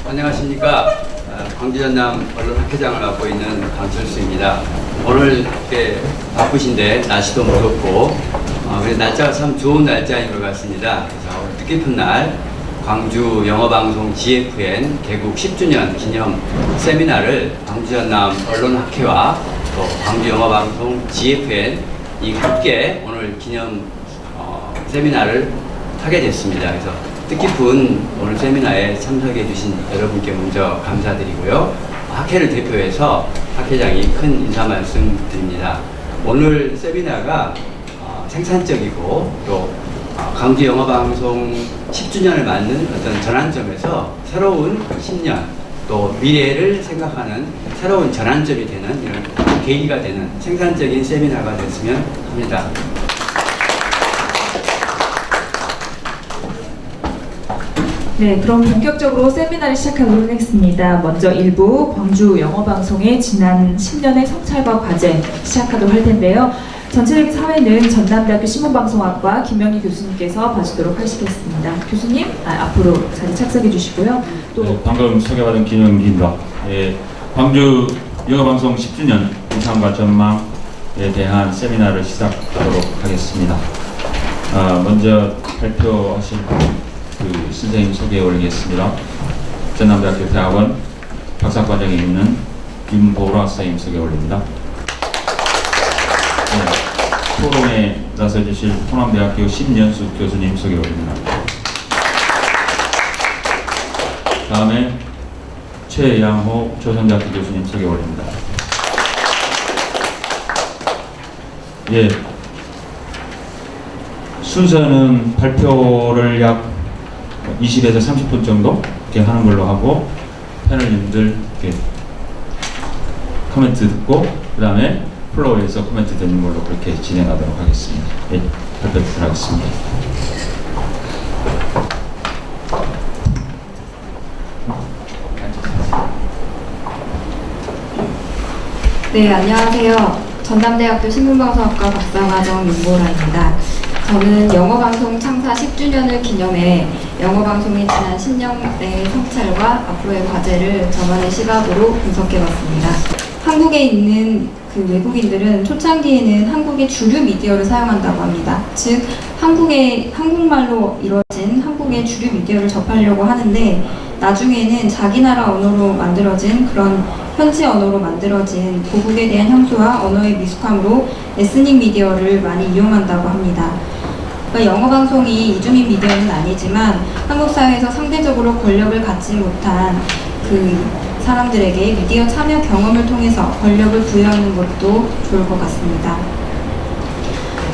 안녕하십니까. 광주 전남 언론학회장을 맡고 있는 강철수입니다. 오늘 이렇게 바쁘신데 날씨도 무겁고 날짜가 참 좋은 날짜인 것 같습니다. 그래서 오늘 뜻깊은 날 광주 영어방송 GFN 개국 10주년 기념 세미나를 광주 전남 언론학회와 또 광주 영어방송 GFN 이 함께 오늘 기념 세미나를 하게 됐습니다. 그래서 뜻깊은 오늘 세미나에 참석해 주신 여러분께 먼저 감사드리고요. 학회를 대표해서 학회장이 큰 인사 말씀 드립니다. 오늘 세미나가 생산적이고 또 광주 영어방송 10주년을 맞는 어떤 전환점에서 새로운 10년 또 미래를 생각하는 새로운 전환점이 되는 이런 계기가 되는 생산적인 세미나가 됐으면 합니다. 네, 그럼 본격적으로 세미나를 시작하도록 하겠습니다. 먼저 1부 광주 영어방송의 지난 10년의 성찰과 과제 시작하도록 할 텐데요. 전체적인 사회는 전남대학교 신문방송학과 김명희 교수님께서 봐주도록 하시겠습니다. 교수님, 앞으로 자리 착석해 주시고요. 또 네, 방금 소개받은 김영기입니다. 광주 영어방송 10주년 인상과 전망에 대한 세미나를 시작하도록 하겠습니다. 먼저 발표하실 그 선생님 소개해 올리겠습니다. 전남대학교 대학원 박사과정에 있는 김보라 선생님 소개해 올립니다. 토론에 나서주실 호남대학교 신연수 교수님 소개해 올립니다. 다음에 최양호 조선대학교 교수님 소개해 올립니다. 순서는 발표를 약 20에서 30분 정도 이렇게 하는 걸로 하고 패널님들 이렇게 코멘트 듣고 그 다음에 플로어에서 코멘트 듣는 걸로 그렇게 진행하도록 하겠습니다. 발표 들어가겠습니다. 네, 안녕하세요. 전남대학교 신문방송학과 박사과정 윤보라입니다. 저는 영어방송 창사 10주년을 기념해 영어방송의 지난 10년의 성찰과 앞으로의 과제를 저만의 시각으로 분석해봤습니다. 한국에 있는 그 외국인들은 초창기에는 한국의 주류 미디어를 사용한다고 합니다. 즉, 한국말로 이루어진 한국의 주류 미디어를 접하려고 하는데 나중에는 자기 나라 언어로 만들어진 그런 현지 언어로 만들어진 고국에 대한 향수와 언어의 미숙함으로 에스닉 미디어를 많이 이용한다고 합니다. 그러니까 영어방송이 이주민 미디어는 아니지만 한국 사회에서 상대적으로 권력을 갖지 못한 그 사람들에게 미디어 참여 경험을 통해서 권력을 부여하는 것도 좋을 것 같습니다.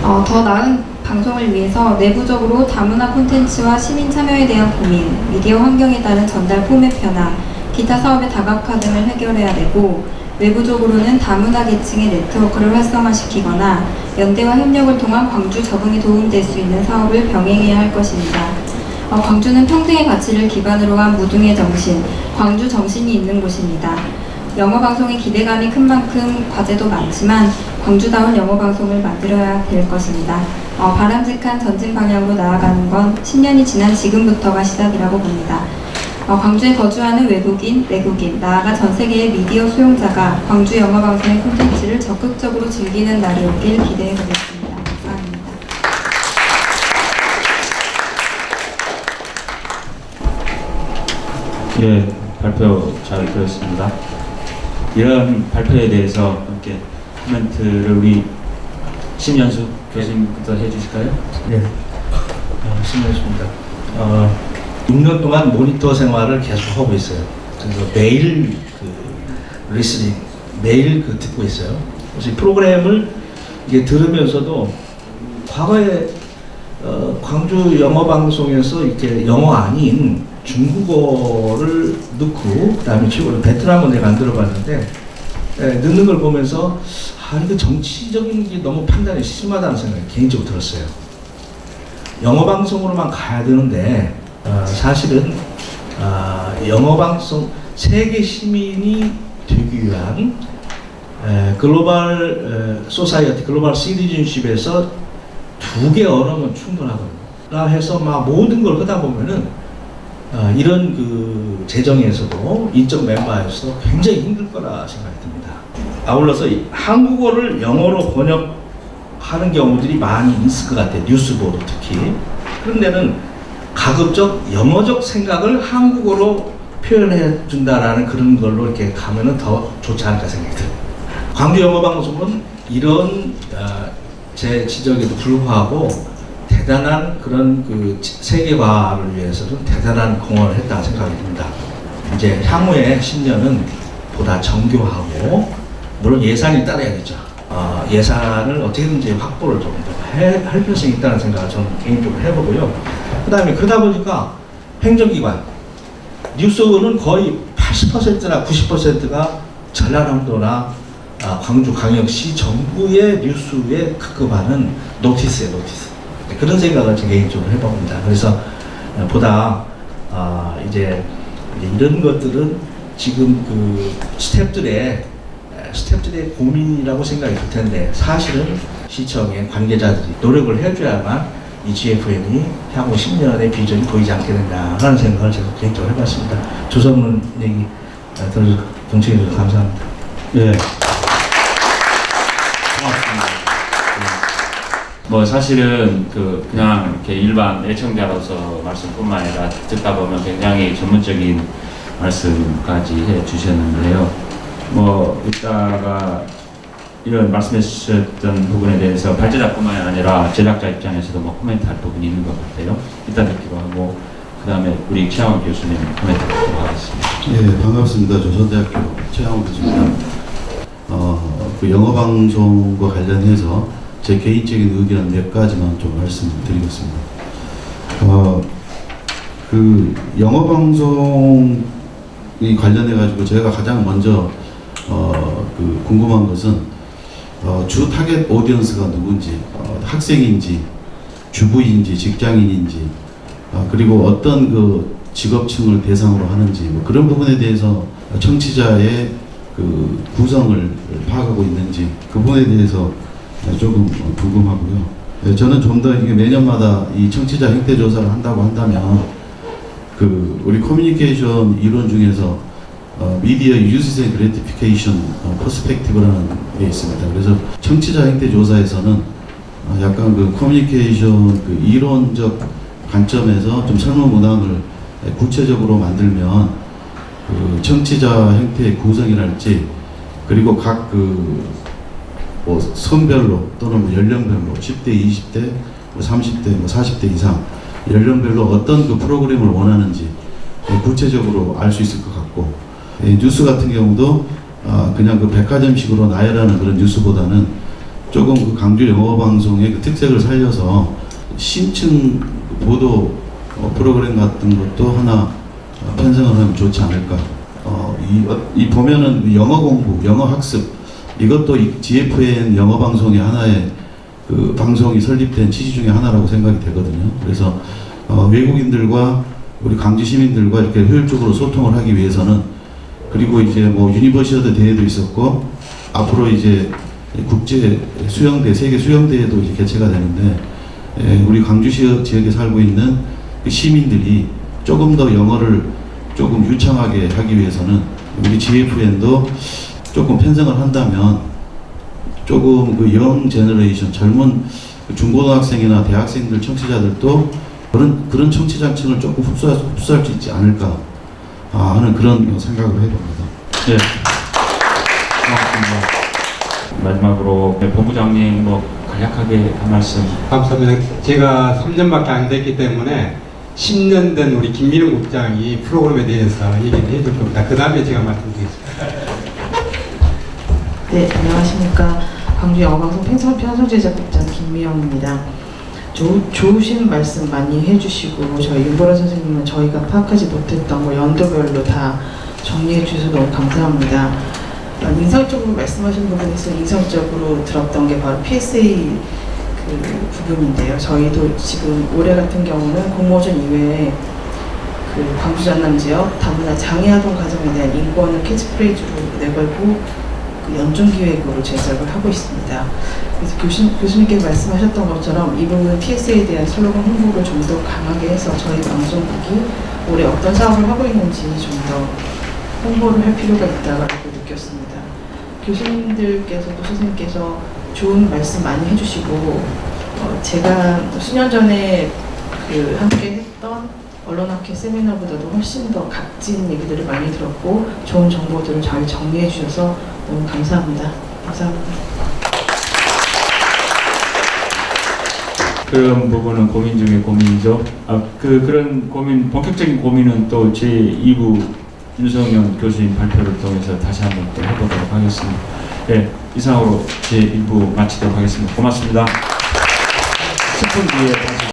더 나은 방송을 위해서 내부적으로 다문화 콘텐츠와 시민 참여에 대한 고민, 미디어 환경에 따른 전달 포맷 변화, 기타 사업의 다각화 등을 해결해야 되고 외부적으로는 다문화 계층의 네트워크를 활성화시키거나 연대와 협력을 통한 광주 적응에 도움될 수 있는 사업을 병행해야 할 것입니다. 광주는 평등의 가치를 기반으로 한 무등의 정신, 광주 정신이 있는 곳입니다. 영어방송의 기대감이 큰 만큼 과제도 많지만 광주다운 영어방송을 만들어야 될 것입니다. 바람직한 전진 방향으로 나아가는 건 10년이 지난 지금부터가 시작이라고 봅니다. 광주에 거주하는 외국인, 내국인, 나아가 전 세계의 미디어 수용자가 광주 영어방송의 콘텐츠를 적극적으로 즐기는 날이 오길 기대해 보겠습니다. 감사합니다. 발표 잘 들었습니다. 이런 발표에 대해서 함께 코멘트를 우리 신연수 교수님부터 해주실까요? 네, 신연수입니다. 6년 동안 모니터 생활을 계속 하고 있어요. 그래서 매일 리스닝, 매일 듣고 있어요. 그래서 이 프로그램을 이게 들으면서도 과거에 광주 영어 방송에서 이렇게 영어 아닌 중국어를 넣고 그다음에 베트남어 내가 안 들어봤는데 넣는 걸 보면서 이거 정치적인 게 너무 판단이 심하다는 생각이 개인적으로 들었어요. 영어 방송으로만 가야 되는데 사실은 영어방송 세계 시민이 되기 위한 글로벌 소사이어티, 글로벌 이런 그 재정에서도 인적 멤버에서 굉장히 힘들 거라 생각이 듭니다. 아울러서 이 한국어를 영어로 번역하는 경우들이 많이 있을 것 같아요. 뉴스보도 특히. 그런 데는 가급적 영어적 생각을 한국어로 표현해 준다라는 그런 걸로 이렇게 가면은 더 좋지 않을까 생각이 들어요. 광주 영어방송은 이런 제 지적에도 불구하고 대단한 그런 그 세계화를 위해서는 대단한 공헌을 했다고 생각이 듭니다. 이제 향후에 10년은 보다 정교하고 물론 예산이 따라야겠죠. 예산을 어떻게든지 확보를 좀 더 할 필요성이 있다는 생각을 저는 개인적으로 해보고요. 그 다음에 그러다 보니까 행정기관, 뉴스는 거의 80%나 90%가 전라남도나 광주광역시 정부의 뉴스에 급급하는 노티스예요, 노티스. 그런 생각을 제 개인적으로 해봅니다. 그래서 보다 이제 이런 것들은 지금 그 스태프들의 고민이라고 생각이 들 텐데 사실은 시청의 관계자들이 노력을 해줘야만 이 GFM이 향후 10년의 비전이 보이지 않게 된다라는 생각을 제가 개인적으로 해봤습니다. 조성문 얘기 동청해 주셔서 감사합니다. 예. 고맙습니다. 뭐 사실은 그냥 이렇게 일반 애청자로서 말씀뿐만 아니라 듣다 보면 굉장히 전문적인 말씀까지 해 주셨는데요. 뭐 이따가 이런 말씀해 주셨던 부분에 대해서 발제자뿐만 아니라 제작자 입장에서도 뭐 코멘트할 부분이 있는 것 같아요. 이따 듣기로 하고 그 다음에 우리 최양호 교수님 코멘트 듣도록 하겠습니다. 예, 반갑습니다. 조선대학교 최양호 교수입니다. 그 영어방송과 관련해서 제 개인적인 의견 몇 가지만 좀 말씀드리겠습니다. 그 영어방송이 관련해가지고 제가 가장 먼저 그 궁금한 것은 주 타겟 오디언스가 누군지, 학생인지, 주부인지, 직장인인지, 그리고 어떤 그 직업층을 대상으로 하는지 뭐 그런 부분에 대해서 청취자의 그 구성을 파악하고 있는지 그 부분에 대해서 조금 궁금하고요. 저는 좀 더 이게 매년마다 이 청취자 행태 조사를 한다고 한다면 그 우리 커뮤니케이션 이론 중에서 미디어 유즈 앤 그래티피케이션 퍼스펙티브라는 게 있습니다. 그래서 청취자 행태 조사에서는 약간 그 커뮤니케이션 그 이론적 관점에서 좀 설문 문항을 구체적으로 만들면 그 청취자 행태의 구성이랄지 그리고 각 뭐 성별로 또는 뭐 연령별로 10대, 20대, 뭐 30대, 뭐 40대 이상 연령별로 어떤 그 프로그램을 원하는지 구체적으로 알 수 있을 것 같고 뉴스 같은 경우도 그냥 그 백화점식으로 나열하는 그런 뉴스보다는 조금 그 광주 영어방송의 그 특색을 살려서 심층 보도 프로그램 같은 것도 하나 편성을 하면 좋지 않을까. 이 보면은 영어 공부, 영어 학습 이것도 GFN 영어 방송의 하나의 그 방송이 설립된 취지 중에 하나라고 생각이 되거든요. 그래서 외국인들과 우리 광주 시민들과 이렇게 효율적으로 소통을 하기 위해서는 그리고 이제 뭐 유니버시아드 대회도 있었고 앞으로 이제 국제 수영대, 세계 수영대회도 이제 개최가 되는데 우리 광주 지역에 살고 있는 시민들이 조금 더 영어를 조금 유창하게 하기 위해서는 우리 GFN도 조금 편성을 한다면 조금 그 영 제너레이션 젊은 중고등학생이나 대학생들 청취자들도 그런 청취자층을 조금 흡수할 수 있지 않을까 하는 그런 생각을 해봅니다. 네. 고맙습니다. 마지막으로 본부장님 뭐 간략하게 한 말씀. 감사합니다. 제가 3년밖에 안 됐기 때문에 10년 된 우리 김민웅 국장이 프로그램에 대해서 얘기를 해줄 겁니다. 그 다음에 제가 말씀드리겠습니다. 네, 안녕하십니까. 광주 영어방송 편성제작국장 김미영입니다. 좋으신 말씀 많이 해주시고 저희 윤보라 선생님은 저희가 파악하지 못했던 거 연도별로 다 정리해 주셔서 너무 감사합니다. 인상적으로 말씀하신 부분에서 인상적으로 들었던 게 바로 PSA 그 부분인데요. 저희도 지금 올해 같은 경우는 공모전 이외에 그 광주 전남 지역 다문화 장애아동 가정에 대한 인권을 캐치프레이즈로 내걸고 그 연중 기획으로 제작을 하고 있습니다. 그래서 교수님께서 말씀하셨던 것처럼 이 부분 PS에 대한 슬로건 홍보를 좀 더 강하게 해서 저희 방송국이 올해 어떤 사업을 하고 있는지 좀 더 홍보를 할 필요가 있다고 느꼈습니다. 교수님들께서도 선생님께서 좋은 말씀 많이 해주시고 제가 수년 전에 함께 했던 언론학회 세미나보다도 훨씬 더 각진 얘기들을 많이 들었고 좋은 정보들을 잘 정리해 주셔서 너무 감사합니다. 감사합니다. 그런 부분은 고민 중에 고민이죠. 그런 고민, 본격적인 고민은 또 제2부 윤성현 교수님 발표를 통해서 다시 한번 또 해보도록 하겠습니다. 네, 이상으로 제1부 마치도록 하겠습니다. 고맙습니다. 10분 뒤에 다시